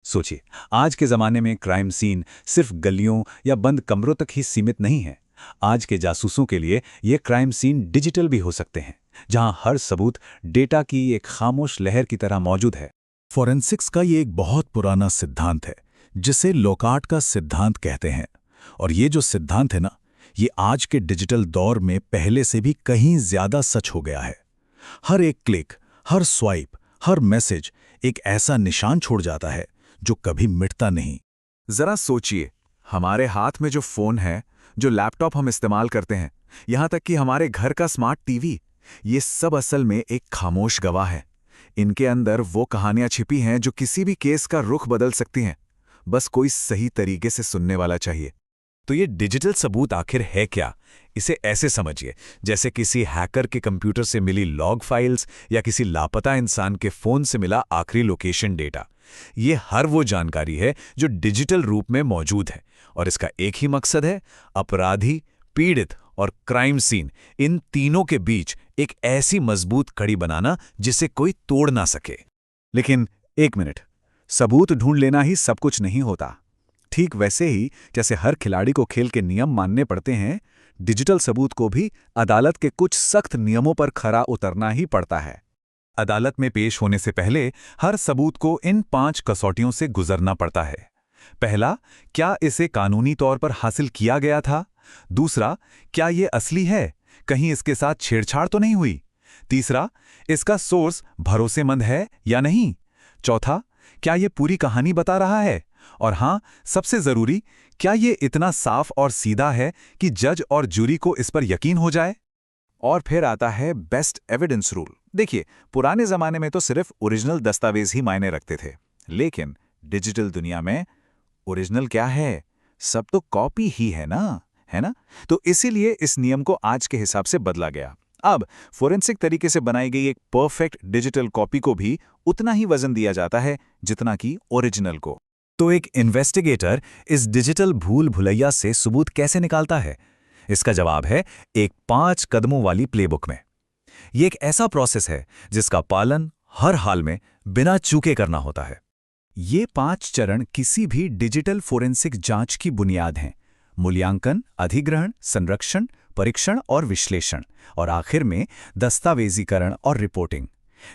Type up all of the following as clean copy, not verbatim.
सोचिए, आज के ज़माने में क्राइम सीन सिर्फ गलियों या बंद कमरों तक ही सीमित नहीं है। आज के जासूसों के लिए ये क्राइम सीन डिजिटल भी हो सकते हैं, जहां हर सबूत डेटा की एक खामोश लहर की तरह मौजूद है। फॉरेंसिक्स का ये एक बहुत पुराना सिद्धांत है, जिसे लोकार्ट का सिद्धांत कहते हैं। और ये जो सिद्धांत है ना, ये आज के डिजिटल दौर में पहले से भी कहीं ज्यादा सच हो गया है। हर एक क्लिक, हर स्वाइप, हर मैसेज एक ऐसा निशान छोड़ जाता है जो कभी मिटता नहीं। जरा सोचिए, हमारे हाथ में जो फोन है, जो लैपटॉप हम इस्तेमाल करते हैं, यहां तक कि हमारे घर का स्मार्ट टीवी, ये सब असल में एक खामोश गवाह है। इनके अंदर वो कहानियां छिपी हैं जो किसी भी केस का रुख बदल सकती हैं। बस कोई सही तरीके से सुनने वाला चाहिए। तो ये डिजिटल सबूत आखिर है क्या? इसे ऐसे समझिए, जैसे किसी हैकर के कंप्यूटर से मिली लॉग फाइल्स या किसी लापता इंसान के फोन से मिला आखिरी लोकेशन डेटा। ये हर वो जानकारी है जो डिजिटल रूप में मौजूद है, और इसका एक ही मकसद है: अपराधी, पीड़ित और क्राइम सीन, इन तीनों के बीच एक ऐसी मजबूत कड़ी बनाना जिसे कोई तोड़ ना सके। लेकिन एक मिनट, सबूत ढूंढ लेना ही सब कुछ नहीं होता। ठीक वैसे ही जैसे हर खिलाड़ी को खेल के नियम मानने पड़ते हैं, डिजिटल सबूत को भी अदालत के कुछ सख्त नियमों पर खरा उतरना ही पड़ता है। अदालत में पेश होने से पहले हर सबूत को इन 5 कसौटियों से गुजरना पड़ता है। पहला, क्या इसे कानूनी तौर पर हासिल किया गया था? दूसरा, क्या ये असली है, कहीं इसके साथ छेड़छाड़ तो नहीं हुई? तीसरा, इसका सोर्स भरोसेमंद है या नहीं? चौथा, क्या ये पूरी कहानी बता रहा है? और हाँ, सबसे जरूरी, क्या ये इतना साफ और सीधा है कि जज और जूरी को इस पर यकीन हो जाए? और फिर आता है बेस्ट एविडेंस रूल। देखिए, पुराने जमाने में तो सिर्फ ओरिजिनल दस्तावेज ही मायने रखते थे, लेकिन डिजिटल दुनिया में ओरिजिनल क्या है? सब तो कॉपी ही है ना? तो इसीलिए इस नियम को आज के हिसाब से बदला गया। अब फोरेंसिक तरीके से बनाई गई एक परफेक्ट डिजिटल कॉपी को भी उतना ही वजन दिया जाता है जितना कि ओरिजिनल को। तो एक इन्वेस्टिगेटर इस डिजिटल भूल भुलैया से सबूत कैसे निकालता है? इसका जवाब है एक 5 कदमों वाली प्लेबुक में। ये एक ऐसा प्रोसेस है जिसका पालन हर हाल में बिना चूके करना होता है। ये 5 चरण किसी भी डिजिटल फोरेंसिक जांच की बुनियाद हैं: मूल्यांकन, अधिग्रहण, संरक्षण, परीक्षण और विश्लेषण, और आखिर में दस्तावेजीकरण और रिपोर्टिंग।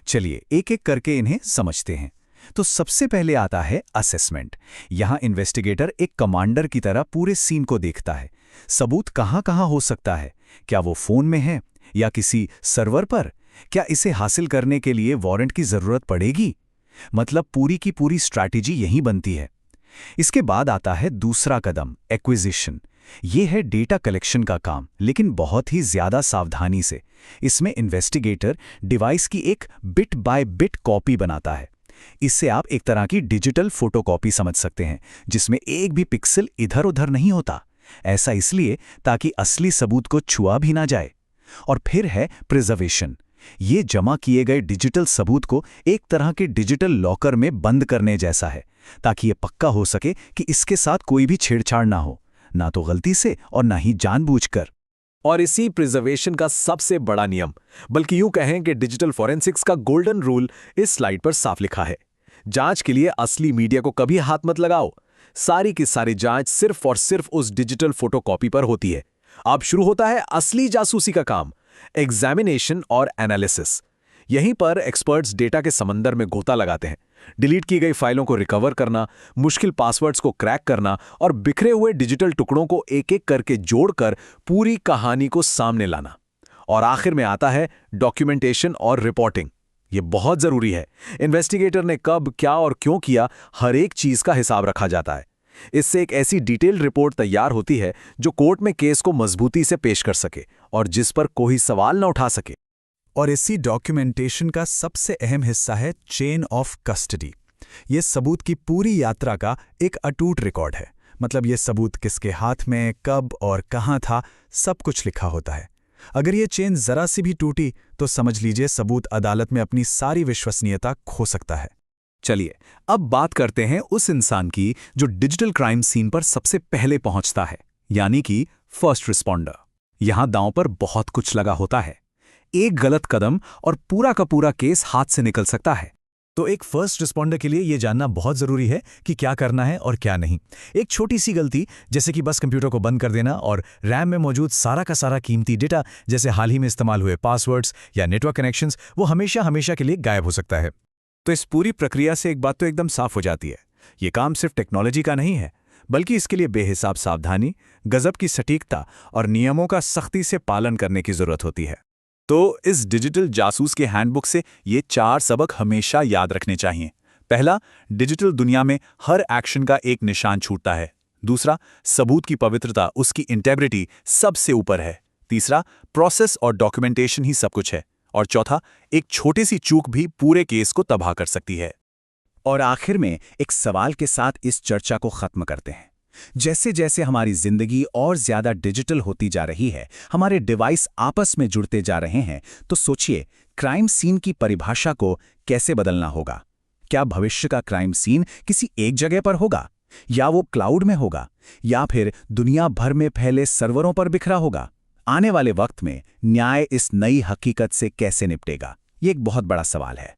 चलिए एक एक करके इन्हें समझते हैं। तो सबसे पहले आता है असेसमेंट। यहाँ इन्वेस्टिगेटर एक कमांडर की तरह पूरे सीन को देखता है। सबूत कहाँ-कहाँ हो सकता है? क्या वो फोन में है या किसी सर्वर पर? क्या इसे हासिल करने के लिए वारंट की जरूरत पड़ेगी? मतलब पूरी की पूरी स्ट्रैटेजी यहीं बनती है। इसके बाद आता है दूसरा कदम, एक्विजिशन। ये है डेटा कलेक्शन का काम, लेकिन बहुत ही ज्यादा सावधानी से। इसमें इन्वेस्टिगेटर डिवाइस की एक बिट बाय बिट कॉपी बनाता है। इससे आप एक तरह की डिजिटल फोटोकॉपी समझ सकते हैं, जिसमें एक भी पिक्सल इधर उधर नहीं होता। ऐसा इसलिए ताकि असली सबूत को छुआ भी ना जाए। और फिर है प्रिजर्वेशन। ये जमा किए गए डिजिटल सबूत को एक तरह के डिजिटल लॉकर में बंद करने जैसा है, ताकि ये पक्का हो सके कि इसके साथ कोई भी छेड़छाड़ ना हो, ना तो गलती से और ना ही जानबूझकर। और इसी प्रिजर्वेशन का सबसे बड़ा नियम, बल्कि यूं कहें कि डिजिटल फॉरेंसिक्स का गोल्डन रूल, इस स्लाइड पर साफ लिखा है। जांच के लिए असली मीडिया को कभी हाथ मत लगाओ। सारी की सारी जांच सिर्फ और सिर्फ उस डिजिटल फोटोकॉपी पर होती है। अब शुरू होता है असली जासूसी का काम, एग्जामिनेशन और एनालिसिस। यहीं पर एक्सपर्ट्स डेटा के समंदर में गोता लगाते हैं। डिलीट की गई फाइलों को रिकवर करना, मुश्किल पासवर्ड्स को क्रैक करना और बिखरे हुए डिजिटल टुकड़ों को एक एक करके जोड़कर पूरी कहानी को सामने लाना। और आखिर में आता है डॉक्यूमेंटेशन और रिपोर्टिंग। ये बहुत जरूरी है। इन्वेस्टिगेटर ने कब, क्या और क्यों किया, हर एक चीज का हिसाब रखा जाता है। इससे एक ऐसी डिटेल्ड रिपोर्ट तैयार होती है जो कोर्ट में केस को मजबूती से पेश कर सके और जिस पर कोई सवाल न उठा सके। और इसी डॉक्यूमेंटेशन का सबसे अहम हिस्सा है चेन ऑफ कस्टडी। ये सबूत की पूरी यात्रा का एक अटूट रिकॉर्ड है। मतलब ये सबूत किसके हाथ में, कब और कहाँ था, सब कुछ लिखा होता है। अगर ये चेन जरा सी भी टूटी तो समझ लीजिए सबूत अदालत में अपनी सारी विश्वसनीयता खो सकता है। चलिए अब बात करते हैं उस इंसान की जो डिजिटल क्राइम सीन पर सबसे पहले पहुंचता है, यानी कि फर्स्ट रिस्पॉन्डर। यहां दांव पर बहुत कुछ लगा होता है। एक गलत कदम और पूरा का पूरा केस हाथ से निकल सकता है। तो एक फर्स्ट रिस्पॉन्डर के लिए ये जानना बहुत ज़रूरी है कि क्या करना है और क्या नहीं। एक छोटी सी गलती जैसे कि बस कंप्यूटर को बंद कर देना और रैम में मौजूद सारा का सारा कीमती डेटा, जैसे हाल ही में इस्तेमाल हुए पासवर्ड्स या नेटवर्क कनेक्शंस, वो हमेशा हमेशा के लिए गायब हो सकता है। तो इस पूरी प्रक्रिया से एक बात तो एकदम साफ हो जाती है, ये काम सिर्फ टेक्नोलॉजी का नहीं है, बल्कि इसके लिए बेहिसाब सावधानी, गजब की सटीकता और नियमों का सख्ती से पालन करने की जरूरत होती है। तो इस डिजिटल जासूस के हैंडबुक से ये 4 सबक हमेशा याद रखने चाहिए। पहला, डिजिटल दुनिया में हर एक्शन का एक निशान छूटता है। दूसरा, सबूत की पवित्रता, उसकी इंटेग्रिटी सबसे ऊपर है। तीसरा, प्रोसेस और डॉक्यूमेंटेशन ही सब कुछ है। और चौथा, एक छोटी सी चूक भी पूरे केस को तबाह कर सकती है। और आखिर में एक सवाल के साथ इस चर्चा को खत्म करते हैं। जैसे जैसे हमारी जिंदगी और ज्यादा डिजिटल होती जा रही है, हमारे डिवाइस आपस में जुड़ते जा रहे हैं, तो सोचिए क्राइम सीन की परिभाषा को कैसे बदलना होगा। क्या भविष्य का क्राइम सीन किसी एक जगह पर होगा, या वो क्लाउड में होगा, या फिर दुनिया भर में फैले सर्वरों पर बिखरा होगा? आने वाले वक्त में न्याय इस नई हकीकत से कैसे निपटेगा, ये एक बहुत बड़ा सवाल है।